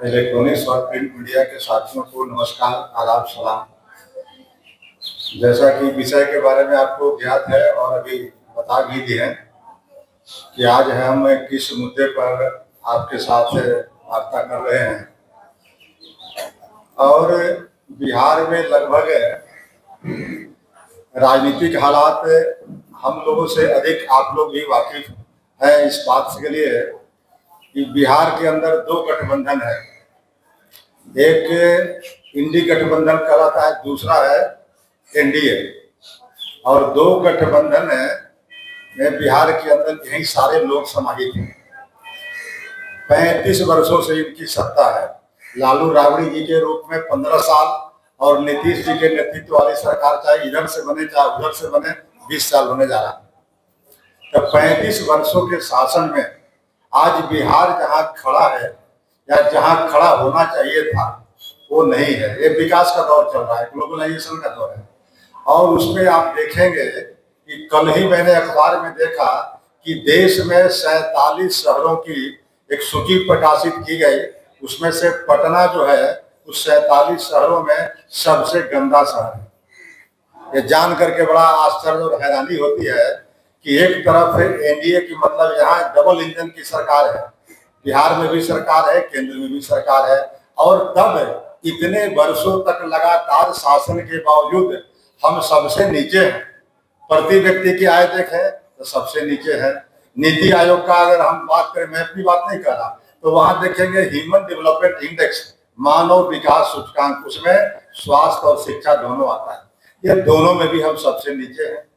Electronics और print media के साथियों को नमस्कार, आदाब, सलाम। जैसा कि विषय के बारे में आपको ज्ञात है और अभी बता भी दिए हैं कि आज हम किस मुद्दे पर आपके साथ वार्ता कर रहे हैं। और बिहार में लगभग राजनीतिक हालात हम लोगों से अधिक आप लोग भी वाकिफ हैं इस बात के लिए कि बिहार के अंदर दो गठबंधन है। एक इंडी गठबंधन कहलाता है, दूसरा है एनडीए। और दो गठबंधन में बिहार के अंदर यही सारे लोग समाहित हैं। 35 वर्षों से इनकी सत्ता है। लालू राबड़ी जी के रूप में 15 साल और नीतीश जी के नेतृत्व वाली सरकार चाहे इधर से बने चाहे उधर से बने 20 साल होने जा रहा है। तो 35 वर्षों के शासन में आज बिहार जहाँ खड़ा है या जहाँ खड़ा होना चाहिए था वो नहीं है। ये विकास का दौर चल रहा है, ग्लोबलाइजेशन का दौर है। और उसमें आप देखेंगे कि कल ही मैंने अखबार में देखा कि देश में 47 शहरों की एक सूची प्रकाशित की गई। उसमें से पटना जो है उस 47 शहरों में सबसे गंदा शहर है। ये जान करके बड़ा आश्चर्य और हैरानी होती है कि एक तरफ एनडीए की मतलब यहाँ डबल इंजन की सरकार है, बिहार में भी सरकार है, केंद्र में भी सरकार है। और तब इतने वर्षों तक लगातार शासन के बावजूद हम सबसे नीचे हैं। प्रति व्यक्ति की आय देखें तो सबसे नीचे है। नीति आयोग का अगर हम बात करें, मैं अपनी बात नहीं कर रहा, तो वहां देखेंगे ह्यूमन डेवलपमेंट इंडेक्स, मानव विकास सूचकांक, उसमें स्वास्थ्य और शिक्षा दोनों आता है। ये दोनों में भी हम सबसे नीचे हैं।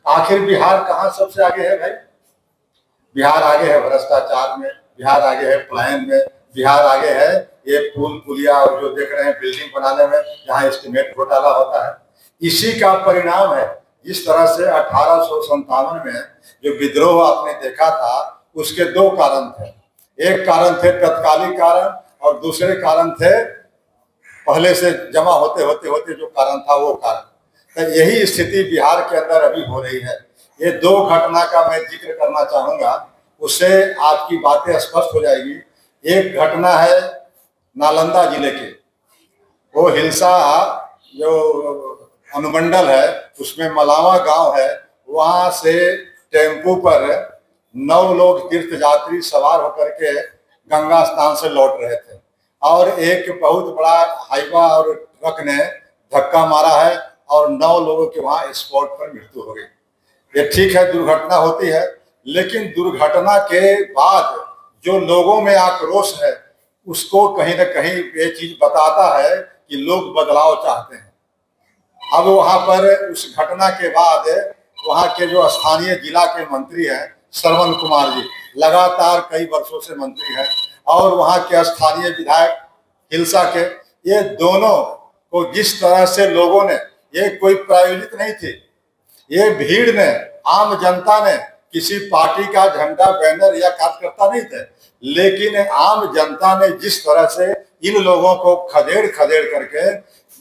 आखिर बिहार कहाँ सबसे आगे है भाई? बिहार आगे है भ्रष्टाचार में, बिहार आगे है पलायन में, बिहार आगे है ये पुल पुलिया और जो देख रहे हैं बिल्डिंग बनाने में जहाँ एस्टिमेट घोटाला होता है। इसी का परिणाम है। जिस तरह से 1857 में जो विद्रोह आपने देखा था उसके दो कारण थे। एक कारण थे तत्कालिक कारण और दूसरे कारण थे पहले से जमा होते होते होते जो कारण था वो कारण। तो यही स्थिति बिहार के अंदर अभी हो रही है। ये दो घटना का मैं जिक्र करना चाहूंगा, उससे आपकी बातें स्पष्ट हो जाएगी। एक घटना है नालंदा जिले की, वो हिलसा जो अनुमंडल है उसमें मलावा गांव है, वहां से टेम्पू पर 9 लोग तीर्थयात्री सवार होकर के गंगा स्नान से लौट रहे थे और एक बहुत बड़ा हाईवा और ट्रक ने धक्का मारा है और 9 लोगों की वहां स्पॉट पर मृत्यु हो गई। ये ठीक है, दुर्घटना होती है, लेकिन दुर्घटना के बाद जो लोगों में आक्रोश है उसको कहीं ना कहीं ये चीज बताता है कि लोग बदलाव चाहते हैं। अब वहां पर उस घटना के बाद वहां के जो स्थानीय जिला के मंत्री हैं श्रवण कुमार जी, लगातार कई वर्षों से मंत्री हैं, और वहां के स्थानीय विधायक हिलसा के, ये दोनों को जिस तरह से लोगों ने, ये कोई प्रायोजित नहीं थी, ये भीड़ ने, आम जनता ने, किसी पार्टी का झंडा बैनर या कार्यकर्ता नहीं थे, लेकिन आम जनता ने जिस तरह से इन लोगों को खदेड़ खदेड़ करके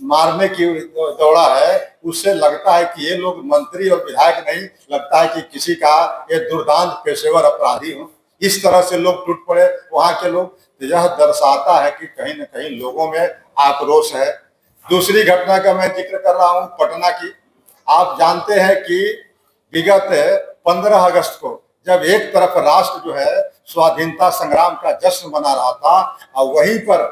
मारने की दौड़ा है, उससे लगता है कि ये लोग मंत्री और विधायक नहीं, लगता है कि किसी का ये दुर्दांत पेशेवर अपराधी हो। इस तरह से लोग टूट पड़े वहां के लोग। तो यह दर्शाता है कि कहीं न कहीं लोगों में आक्रोश है। दूसरी घटना का मैं जिक्र कर रहा हूं पटना की। आप जानते हैं कि विगत 15 अगस्त को जब एक तरफ राष्ट्र जो है स्वाधीनता संग्राम का जश्न मना रहा था और वहीं पर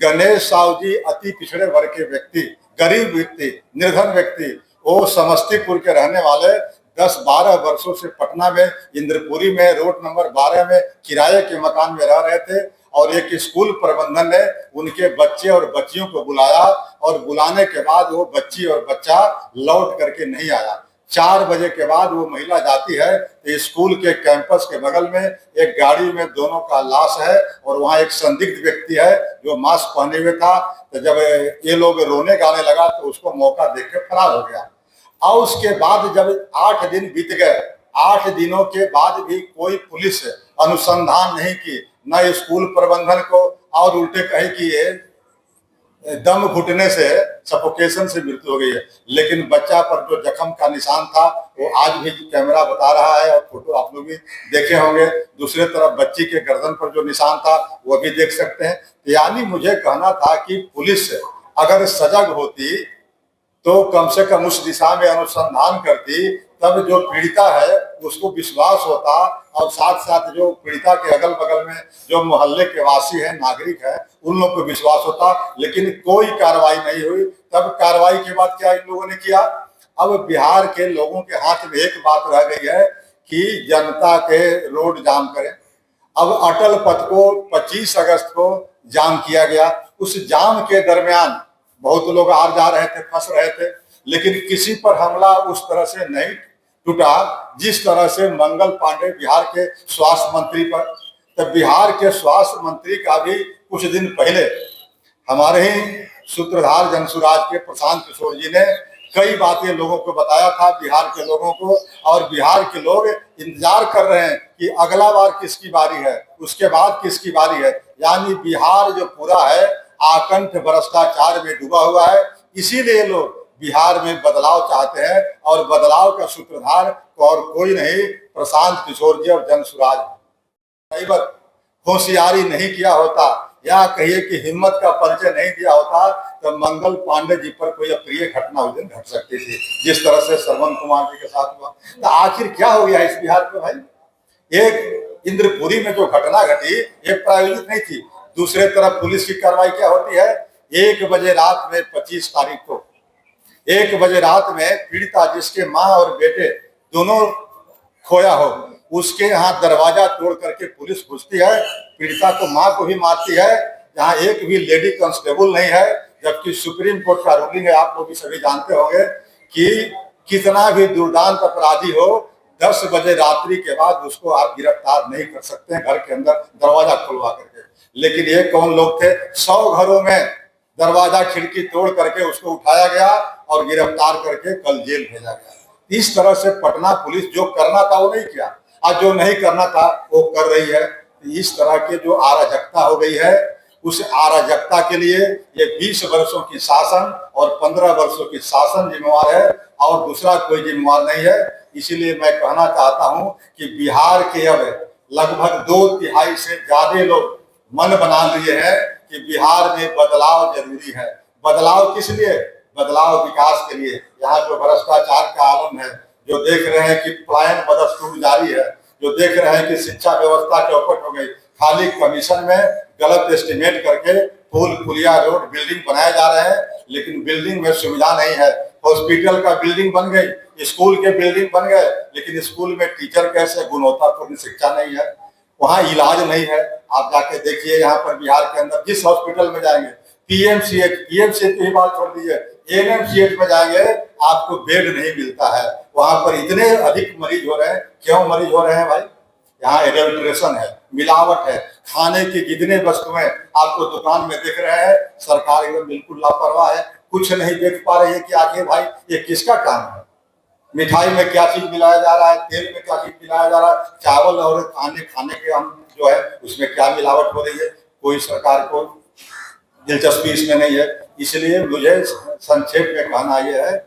गणेश साहू जी अति पिछड़े वर्ग के व्यक्ति, गरीब व्यक्ति, निर्धन व्यक्ति, वो समस्तीपुर के रहने वाले 10-12 वर्षों से पटना में इंद्रपुरी में रोड नंबर 12 में किराए के मकान में रह रहे थे और एक स्कूल प्रबंधन ने उनके बच्चे और बच्चियों को बुलाया और बुलाने के बाद वो बच्ची और बच्चा लौट करके नहीं आया। 4 बजे के बाद वो महिला जाती है तो स्कूल के कैंपस के बगल में एक गाड़ी में दोनों का लाश है और वहाँ एक संदिग्ध व्यक्ति है जो मास्क पहने हुए था। तो जब ये लोग रोने गाने लगा तो उसको मौका देख के फरार हो गया। और उसके बाद जब 8 दिन बीत गए, 8 दिनों के बाद भी कोई पुलिस अनुसंधान नहीं की, न स्कूल प्रबंधन को, और उल्टे कहे कि ये दम घुटने से सफोकेशन से मृत्यु हो गई है। लेकिन बच्चा पर जो जख्म का निशान था वो आज भी कैमरा बता रहा है और फोटो आप लोग भी देखे होंगे। दूसरे तरफ बच्ची के गर्दन पर जो निशान था वो भी देख सकते हैं। यानी मुझे कहना था कि पुलिस अगर सजग होती तो कम से कम उस दिशा में अनुसंधान करती, तब जो पीड़िता है उसको विश्वास होता और साथ साथ जो पीड़िता के अगल बगल में जो मोहल्ले के वासी है, नागरिक है, उन लोगों को विश्वास होता। लेकिन कोई कार्रवाई नहीं हुई। तब कार्रवाई के बाद क्या इन लोगों ने किया? अब बिहार के लोगों के हाथ में एक बात रह गई है कि जनता के रोड जाम करें। अब अटल पथ को 25 अगस्त को जाम किया गया। उस जाम के दरमियान बहुत लोग आ जा रहे थे, फंस रहे थे, लेकिन किसी पर हमला उस तरह से नहीं टूटा जिस तरह से मंगल पांडे बिहार के स्वास्थ्य मंत्री पर। तो बिहार के स्वास्थ्य मंत्री का भी कुछ दिन पहले हमारे ही सूत्रधार जनसुराज के प्रशांत किशोर जी ने कई बातें लोगों को बताया था, बिहार के लोगों को। और बिहार के लोग इंतजार कर रहे हैं कि अगला बार किसकी बारी है, उसके बाद किसकी बारी है। यानी बिहार जो पूरा है आकंठ भ्रष्टाचार में डूबा हुआ है। इसीलिए लोग बिहार में बदलाव चाहते हैं और बदलाव का सूत्रधार और कोई नहीं, प्रशांत किशोर जी और जनसुराज। कई बार होशियारी नहीं किया होता या कहिए कि हिम्मत का परिचय नहीं दिया होता तो मंगल पांडे जी पर कोई अप्रिय घटना उस दिन घट सकती थी, जिस तरह से श्रवण कुमार जी के साथ हुआ। तो आखिर क्या हो गया इस बिहार में भाई? एक इंद्रपुरी में जो घटना घटी ये प्रायोजित नहीं थी। दूसरे तरफ पुलिस की कार्रवाई क्या होती है? 1 बजे रात में 25 तारीख को 1 बजे रात में पीड़िता जिसके माँ और बेटे दोनों खोया हो, उसके यहाँ दरवाजा तोड़ करके पुलिस घुसती है, पीड़िता को माँ को भी मारती है। जहाँ एक भी लेडी कांस्टेबल नहीं है, जबकि सुप्रीम कोर्ट का रूलिंग है, आप लोग भी सभी जानते होंगे कि कितना भी दुर्दांत अपराधी हो 10 बजे रात्रि के बाद उसको आप गिरफ्तार नहीं कर सकते हैं घर के अंदर दरवाजा खुलवा करके। लेकिन ये कौन लोग थे? 100 घरों में दरवाजा खिड़की तोड़ करके उसको उठाया गया और गिरफ्तार करके कल जेल भेजा गया। इस तरह से पटना पुलिस जो करना था वो नहीं किया, आज जो नहीं करना था वो कर रही है। इस तरह के जो अराजकता हो गई है, उस अराजकता के लिए ये 20 वर्षों की शासन और 15 वर्षों की शासन जिम्मेवार है और दूसरा कोई जिम्मेवार नहीं है। इसीलिए मैं कहना चाहता हूं कि बिहार के अब लगभग 2/3 से ज्यादा लोग मन बना लिए हैं कि बिहार में बदलाव जरूरी है। बदलाव किस लिए? बदलाव विकास के लिए। यहाँ जो भ्रष्टाचार का आलम है, जो देख रहे हैं कि पलायन बदस्तूर जारी है, जो देख रहे हैं कि शिक्षा व्यवस्था चौपट हो गई, खाली कमीशन में गलत एस्टिमेट करके पुल पुलिया रोड बिल्डिंग बनाए जा रहे हैं, लेकिन बिल्डिंग में सुविधा नहीं है। हॉस्पिटल का बिल्डिंग बन गई, स्कूल के बिल्डिंग बन गए, लेकिन स्कूल में टीचर कैसे, गुणवत्तापूर्ण शिक्षा नहीं है, वहाँ इलाज नहीं है। आप जाके देखिए यहाँ पर बिहार के अंदर जिस हॉस्पिटल में जाएंगे, पीएमसीएच की ही बात छोड़ दीजिए, एनएमसीएच में जाएंगे आपको बेड नहीं मिलता है। वहां पर इतने अधिक मरीज हो रहे हैं। क्यों मरीज हो रहे हैं भाई? यहाँ एडल्ट्रेशन है, मिलावट है। खाने की जितने वस्तुएं आपको दुकान में दिख रहे हैं, सरकार एकदम बिल्कुल लापरवाह है, कुछ नहीं देख पा रही है कि आखिर भाई ये किसका काम है। मिठाई में क्या चीज मिलाया जा रहा है, तेल में क्या चीज मिलाया जा रहा है, चावल और खाने के हम जो है उसमें क्या मिलावट हो रही है, कोई सरकार को दिलचस्पी इसमें नहीं है। इसलिए मुझे संक्षेप में कहना यह है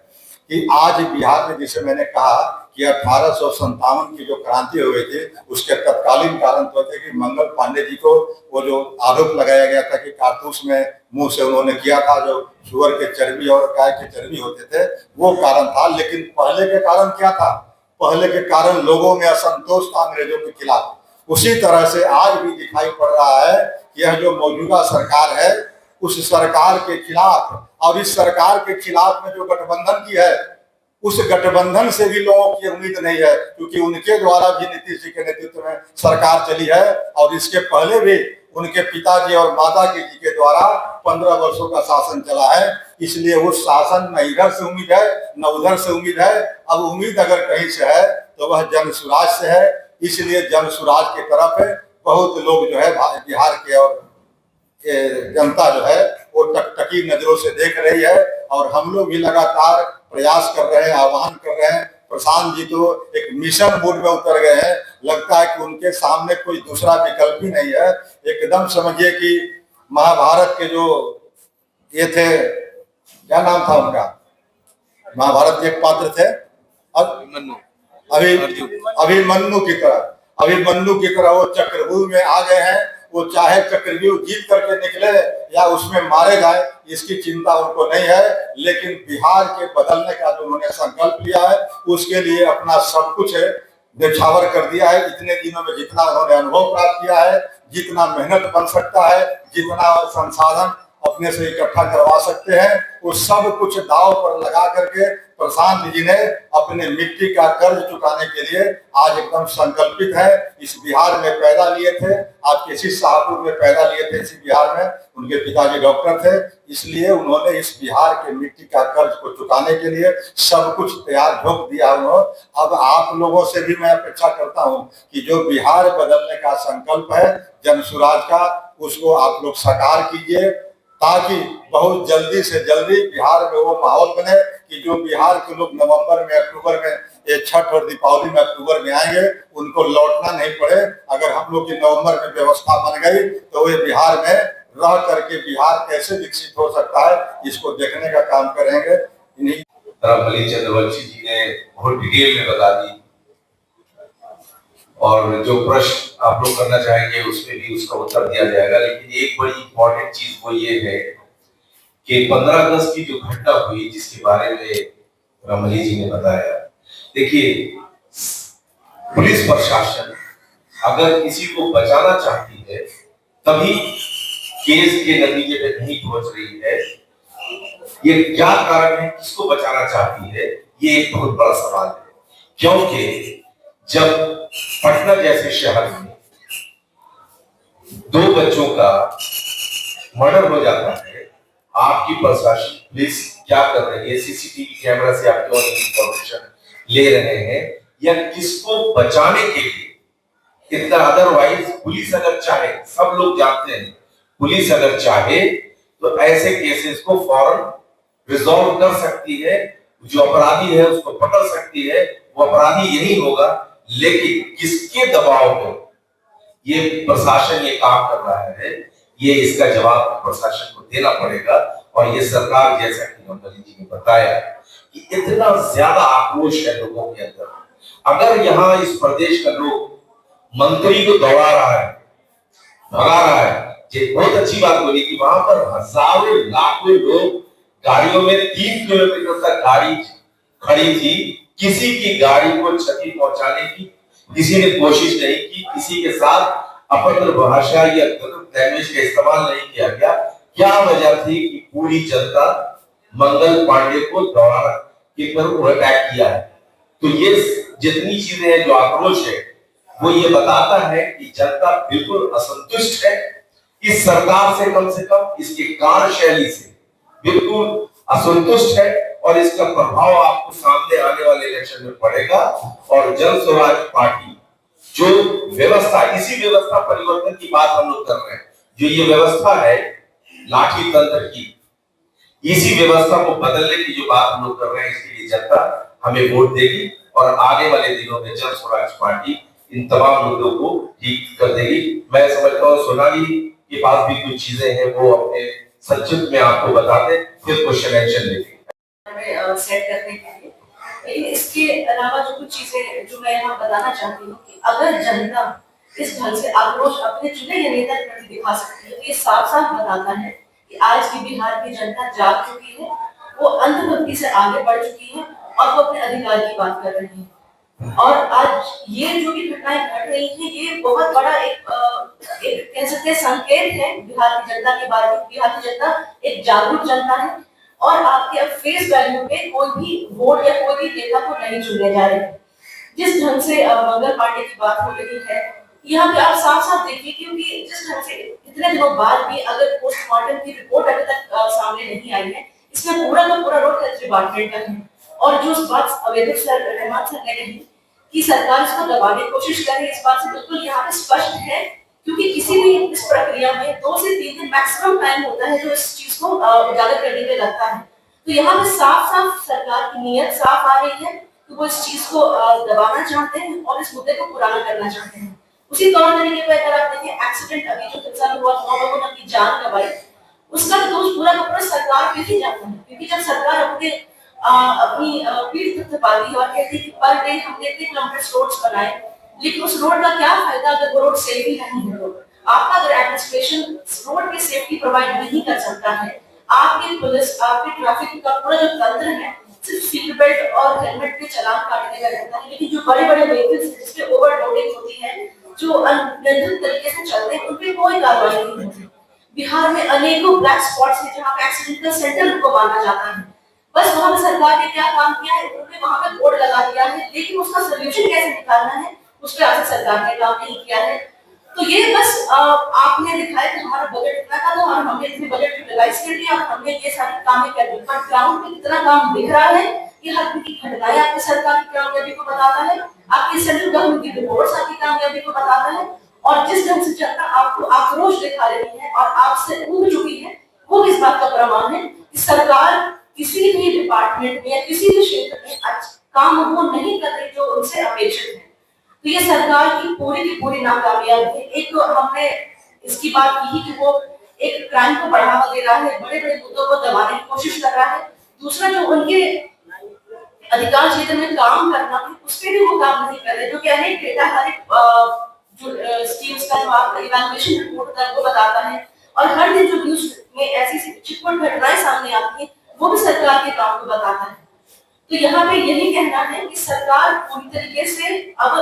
कि आज बिहार में, जिसे मैंने कहा कि 1857 की जो क्रांति हो गई थी, उसके तत्कालीन कारण तो थे कि मंगल पांडे जी को वो जो आरोप लगाया गया था कि कारतूस में मुंह से उन्होंने किया था, जो शुगर के चर्बी और गाय के चर्बी होते थे, वो कारण था। लेकिन पहले के कारण क्या था? पहले के कारण लोगों में असंतोष था अंग्रेजों के खिलाफ। उसी तरह से आज भी दिखाई पड़ रहा है कि यह जो मौजूदा सरकार है, उस सरकार के खिलाफ और इस सरकार के खिलाफ में जो गठबंधन की है, उस गठबंधन से भी लोगों की उम्मीद नहीं है, क्योंकि उनके द्वारा भी नीतीश जी के नेतृत्व में सरकार चली है और इसके पहले भी उनके पिताजी और माता जी के द्वारा 15 वर्षों का शासन चला है। इसलिए उस शासन न इधर से उम्मीद है न उधर से उम्मीद है। अब उम्मीद अगर कहीं से है तो वह जनसुराज से है। इसलिए जनसुराज की तरफ बहुत लोग जो है बिहार के और जनता जो है वो टकटकी नजरों से देख रही है। और हम लोग भी लगातार प्रयास कर रहे हैं, आह्वान कर रहे हैं। प्रशांत जी तो एक मिशन मोड में उतर गए हैं, लगता है कि उनके सामने कोई दूसरा विकल्प ही नहीं है। एकदम समझिए कि महाभारत के जो ये थे क्या नाम था उनका, महाभारत के एक पात्र थे, अभिमन्यु की तरह वो चक्रव्यूह में आ गए हैं। वो चाहे चक्रव्यूह जीत करके निकले या उसमें मारे जाए, इसकी चिंता उनको नहीं है। लेकिन बिहार के बदलने का जो उन्होंने संकल्प लिया है, उसके लिए अपना सब कुछ न्यौछावर कर दिया है। इतने दिनों में जितना उन्होंने अनुभव प्राप्त किया है, जितना मेहनत बन सकता है, जितना संसाधन अपने से इकट्ठा करवा सकते हैं, वो सब कुछ दांव पर लगा करके प्रशांत जी ने अपने मिट्टी का कर्ज चुकाने के लिए आज एकदम संकल्पित है। इस बिहार में पैदा लिए थे, आप किसी शाहपुर में पैदा लिए थे इसी बिहार में, उनके पिताजी डॉक्टर थे, इसलिए उन्होंने इस बिहार के मिट्टी का कर्ज को चुकाने के लिए सब कुछ तैयार झोंक दिया उन्होंने। अब आप लोगों से भी मैं अपेक्षा करता हूं कि जो बिहार बदलने का संकल्प है जन सुराज का, उसको आप लोग साकार कीजिए, ताकि बहुत जल्दी से जल्दी बिहार में वो माहौल बने कि जो बिहार के लोग नवंबर में, अक्टूबर में, ये छठ और दीपावली में अक्टूबर में आएंगे, उनको लौटना नहीं पड़े। अगर हम लोग की नवंबर में व्यवस्था बन गई तो वे बिहार में रह करके बिहार कैसे विकसित हो सकता है, इसको देखने का काम करेंगे। इन्हीं रामबली चंद्रवंशी जी ने बहुत डिटेल में बता दी, और जो प्रश्न आप लोग करना चाहेंगे उसमें भी उसका उत्तर दिया जाएगा। लेकिन एक बड़ी इंपॉर्टेंट चीज वो ये है कि 15 अगस्त की जो घटना हुई जिसके बारे में रामबली जी ने बताया, देखिए पुलिस प्रशासन अगर किसी को बचाना चाहती है तभी केस के नतीजे पे नहीं पहुंच रही है। ये क्या कारण है, किसको बचाना चाहती है, ये एक बहुत बड़ा सवाल है। क्योंकि जब पटना जैसे शहर में 2 बच्चों का मर्डर हो जाता है, आपकी प्रशासन पुलिस क्या कर रही है, सीसीटीवी कैमरा से आप क्यों इंफॉर्मेशन ले रहे हैं, या किसको बचाने के लिए इतना? अदरवाइज पुलिस अगर चाहे, सब लोग जानते हैं, पुलिस अगर चाहे तो ऐसे केसेस को फौरन रिजॉल्व कर सकती है, जो अपराधी है उसको पकड़ सकती है, वो अपराधी यही होगा। लेकिन किसके दबाव में ये प्रशासन ये काम कर रहा है, ये इसका जवाब प्रशासन को देना पड़ेगा। और ये सरकार, जैसा कि रामबली जी ने बताया, कि इतना ज्यादा आक्रोश है लोगों के अंदर। अगर यहाँ इस प्रदेश का लोग मंत्री को दौड़ा रहा है, भगा रहा है, ये बहुत अच्छी बात बोली कि वहां पर हजारों लाखों लोग गाड़ियों में 3 किलोमीटर तक गाड़ी खड़ी थी, किसी की गाड़ी को क्षति पहुंचाने की किसी ने कोशिश नहीं की, किसी के साथ अपत्र भाषा या गलत लैंग्वेज का इस्तेमाल नहीं किया गया। क्या वजह थी कि पूरी जनता मंगल पांडे को दौड़ा के पर अटैक किया है। तो ये जितनी चीजें हैं, जो आक्रोश है, वो ये बताता है कि जनता बिल्कुल असंतुष्ट है इस सरकार से, कम से कम इसकी कार्यशैली से बिल्कुल असंतुष्ट है। और इसका प्रभाव आपको सामने आने वाले इलेक्शन में पड़ेगा। और जन स्वराज पार्टी जो व्यवस्था, इसी व्यवस्था परिवर्तन की बात हम लोग कर रहे हैं, जो ये व्यवस्था है लाठी तंत्र की, इसी व्यवस्था को बदलने की जो बात हम लोग कर रहे हैं, इसके लिए जनता हमें वोट देगी। और आगे वाले दिनों में जन स्वराज पार्टी इन तमाम मुद्दों को ठीक कर देगी। मैं समझता हूँ सोनाली के पास भी कुछ चीजें हैं, वो अपने संक्षिप्त में आपको बता दें, फिर क्वेश्चन आंसर लेंगे सेट करने के लिए। लेकिन इसके अलावा जो कुछ चीजें जो मैं यहाँ बताना चाहती हूँ कि अगर जनता इस ढंग से आक्रोश अपने चुने हुए नेता के प्रति दिखा सकती है, तो ये साफ साफ बताता है कि आज की बिहार की जनता जाग चुकी है, वो अंधभक्ति से आगे बढ़ चुकी है और वो अपने अधिकार की बात कर रही है। और आज ये जो भी घटनाएं घट रही है, ये बहुत बड़ा एक कह सकते हैं संकेत है बिहार की जनता के बारे में। बिहार की जनता एक जागरूक जनता है और आपके अब फेस वैल्यू पे कोई भी वोट या कोई भी नेता को नहीं चुने जा रहे। जिस ढंग से मंगल पांडे की बात हो रही है, यहाँ पे आप साफ साफ देखिए, क्योंकि जिस ढंग से इतने दिनों बाद भी अगर पोस्टमार्टम की रिपोर्ट अभी तक सामने नहीं आई है, इसमें पूरा का पूरा रोल हेल्थ डिपार्टमेंट का है। और जो उस बात अवैध सर रहमान सर ने कही कि सरकार इसको दबाने की कोशिश कर रही है, इस बात से बिल्कुल यहाँ पे स्पष्ट है। क्योंकि किसी भी इस प्रक्रिया में 2 से 3 दिन मैक्सिमम टाइम होता है जो इस चीज को उजागर करने में लगता है। तो यहाँ पे साफ साफ सरकार की नीयत साफ आ रही है कि वो इस चीज को दबाना चाहते हैं और इस मुद्दे को पुराना करना चाहते हैं। उसी तौर तरीके पर अगर आप देखें, एक्सीडेंट अभी जो 3 साल हुआ, 9 लोगों ने अपनी जान गंवाई, उसका तो दोष पूरा का पूरा सरकार पे ही जाता है, क्योंकि जब सरकार अपनी पीठ थपथपाती पाती है और कहती है कि पर डे हमने इतने किलोमीटर रोड्स बनाए, लेकिन उस रोड का क्या फायदा अगर वो रोड सेफ ही नहीं है। तो आपका अगर एडमिनिस्ट्रेशन रोड की सेफ्टी प्रोवाइड नहीं कर सकता है, आपकी पुलिस, आपके ट्रैफिक का पूरा जो तंत्र है सिर्फ सीट बेल्ट और हेलमेट के चालान काटने का रहता है, लेकिन जो बड़े बड़े व्हीकल्स जिसपे ओवरलोडिंग होती है, जो अनियंत्रित तरीके से चलते हैं, उन पे कोई कार्रवाई नहीं होती। बिहार में अनेकों ब्लैक स्पॉट्स हैं जहाँ पे एक्सीडेंटल सेंटर को माना जाता है। बस वहां पे सरकार ने क्या काम किया है, उन्होंने वहां पे बोर्ड लगा दिया है, लेकिन उसका सोल्यूशन कैसे निकालना है उस पर आज तक सरकार ने काम नहीं किया है। तो ये बस आपने दिखाया कि हमारा बजट इतना था तो हमने इतने बजट यूटिलाइज कर दिया और हमने ये सारी कामें कर दी, पर ग्राउंड पे कितना काम दिख रहा है ये हर दिन की घटनाएं आपकी सरकार की कामयाबी को बताता है, आपकी सेंट्रल गवर्नमेंट की रिपोर्ट्स आपकी कामयाबी को बताता है। और जिस ढंग से जनता आपको आक्रोश दिखा रही है और आपसे ऊब चुकी है, वो इस बात का प्रमाण है कि सरकार किसी भी डिपार्टमेंट में या किसी भी क्षेत्र में काम वो नहीं कर रही जो उनसे अपेक्षित है। तो ये सरकार की पूरी नाकामयाबी है। एक तो हमने इसकी बात की कि वो एक क्राइम को बढ़ावा दे रहा है, बड़े बड़े मुद्दों को दबाने की कोशिश कर रहा है। दूसरा, जो उनके अधिकार क्षेत्र में काम करना है उस पर भी वो काम नहीं कर रहे, जो कि अनेक डेटा हर एक जो स्कीम्स का जो आपका इवैल्यूएशन रिपोर्ट होता है वो बताता है, और हर दिन जो न्यूज में ऐसी छिटपुट घटनाएं सामने आती है वो भी सरकार के काम को बताता है। तो यहाँ पे यही कहना है कि सरकार पूरी तरीके से अब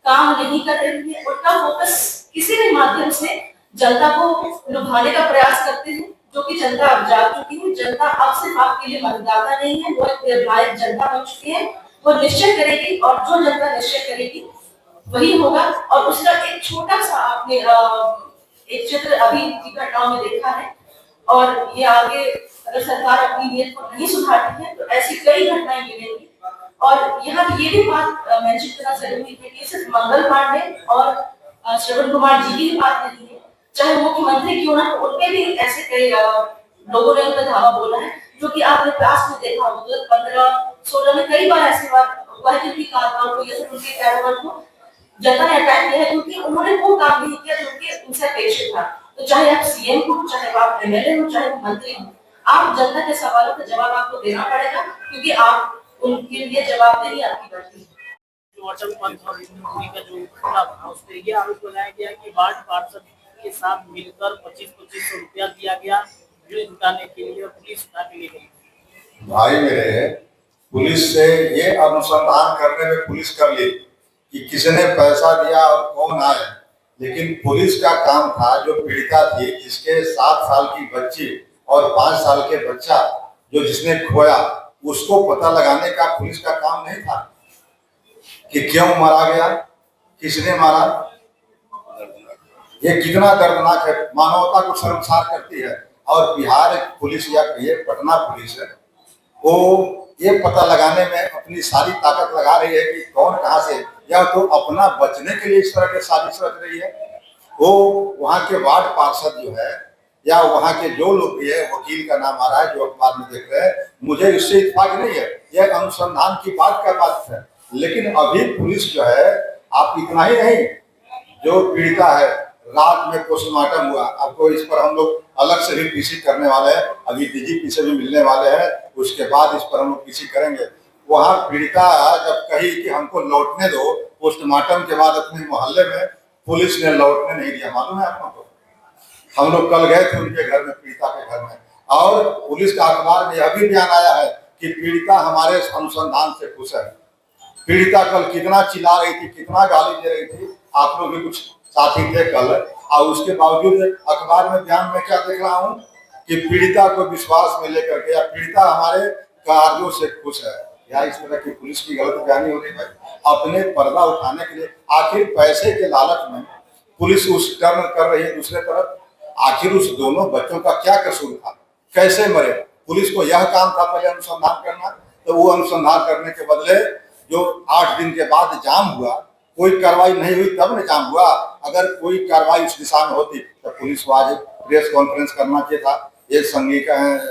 काम नहीं कर रही है, उनका फोकस किसी भी माध्यम से जनता को लुभाने का प्रयास करते हैं, जो कि जनता अब जाग चुकी है। जनता अब सिर्फ आपके लिए मतदाता नहीं है, वो एक निर्णायक जनता बन चुकी है। वो निश्चय करेगी और जो जनता निश्चय करेगी वही होगा। और उसका एक छोटा सा आपने एक चित्र अभी की घटनाओं में देखा है, और ये आगे अगर सरकार अपनी नीयत को नहीं सुधारती है तो ऐसी कई घटनाएं मिलेंगी। और यहाँ ये भी बात मेंशन करना जरूरी है कि सिर्फ मंगल पांडे और श्रवण कुमार जी की बात नहीं है, चाहे मुख्यमंत्री क्यों ना हो, उनपे भी ऐसे कई लोगों ने उनका धावा बोला है, जो कि आपने क्लास में देखा होगा 2015-16 में कई बार ऐसी बात हुआ है कि कारवां को या फिर उनके कैरेवन को जनता ने अटैक किया है क्योंकि उन्होंने वो काम नहीं किया जो कि उनसे अपेक्षित था। तो चाहे आप सीएम हो, चाहे आप एमएलए हो, चाहे मंत्री हो, आप जनता के सवालों का जवाब आपको देना पड़ेगा, क्योंकि आप उनके लिए जवाबदेही आपकी बनती है। अचल पंथ और हिंदू का जो घटना था उस पर यह आरोप लगाया गया कि वार्ड पार्षद के साथ मिलकर 2500 रुपया दिया गया जो जुटाने के लिए पुलिस उठा के ले गई। भाई मेरे, पुलिस से ये अनुसंधान करने में पुलिस कर ली कि किसने पैसा दिया और कौन आए, लेकिन पुलिस का काम था जो पीड़िता थी, जिसके 7 साल की बच्ची और 5 साल के बच्चा जो जिसने खोया, उसको पता लगाने का पुलिस का काम नहीं था कि क्यों मारा गया, किसने मारा। ये कितना दर्दनाक है, मानवता को शर्मसार करती है। और बिहार पुलिस या ये पटना पुलिस है, वो ये पता लगाने में अपनी सारी ताकत लगा रही है कि कौन कहां से, या तो अपना बचने के लिए इस तरह के साजिश रच रही है। वो वहां के वार्ड पार्षद जो है या वहां के जो लोग भी है, वकील का नाम आ रहा है जो अखबार में देख रहे हैं, मुझे इससे इत्तेफाक नहीं है, यह अनुसंधान की बात का बात है। लेकिन अभी पुलिस जो है, आप इतना ही नहीं, जो पीड़िता है रात में पोस्टमार्टम हुआ, आपको इस पर हम लोग अलग से भी पीसी करने वाले हैं, अभी डीजीपी से भी मिलने वाले हैं, उसके बाद इस पर हम लोग पीसी करेंगे। वहाँ पीड़िता जब कही कि हमको लौटने दो पोस्टमार्टम के बाद अपने मोहल्ले में, पुलिस ने लौटने नहीं दिया। मालूम है आप लोगों को, हम लोग कल गए थे उनके घर में, पीड़िता के घर में, और पुलिस का अखबार में यह भी बयान आया है कि पीड़िता हमारे अनुसंधान से खुश है। पीड़िता कल कितना चिल्ला रही थी, कितना गाली दे रही थी, आप लोग भी कुछ साथी थे कल, और उसके बावजूद अखबार में बयान में क्या देख रहा हूँ कि पीड़िता को विश्वास में लेकर के, या पीड़िता हमारे कार्यों से खुश है। या इस तरह की पुलिस की गलत बयानी हो रही है अपने पर्दा उठाने के लिए। आखिर पैसे के लालच में पुलिस उस टर्न कर रही है दूसरे तरफ। आखिर उस दोनों बच्चों का क्या कसूर था, कैसे मरे? पुलिस को यह काम था पहले अनुसंधान करना, तो वो अनुसंधान करने के बदले जो 8 दिन के बाद जाम हुआ, कोई कार्रवाई नहीं हुई, तब न जाम हुआ। अगर कोई कार्रवाई उस दिशा में होती तो पुलिस को आज प्रेस कॉन्फ्रेंस करना चाहिए था, ये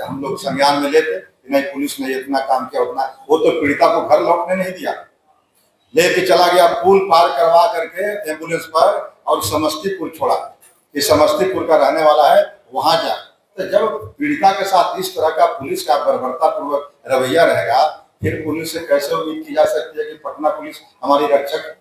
हम लोग संज्ञान में लेते, नहीं पुलिस ने इतना काम किया उतना। वो तो पीड़िता को घर लौटने नहीं दिया, लेके चला गया, पुल पार करवा करके एम्बुलेंस पर, और समस्तीपुर छोड़ा कि समस्तीपुर का रहने वाला है, वहां जा। तो जब पीड़िता के साथ इस तरह का पुलिस का बर्बरतापूर्वक रवैया रहेगा, फिर पुलिस से कैसे उम्मीद की जा सकती है कि पटना पुलिस हमारी रक्षक है?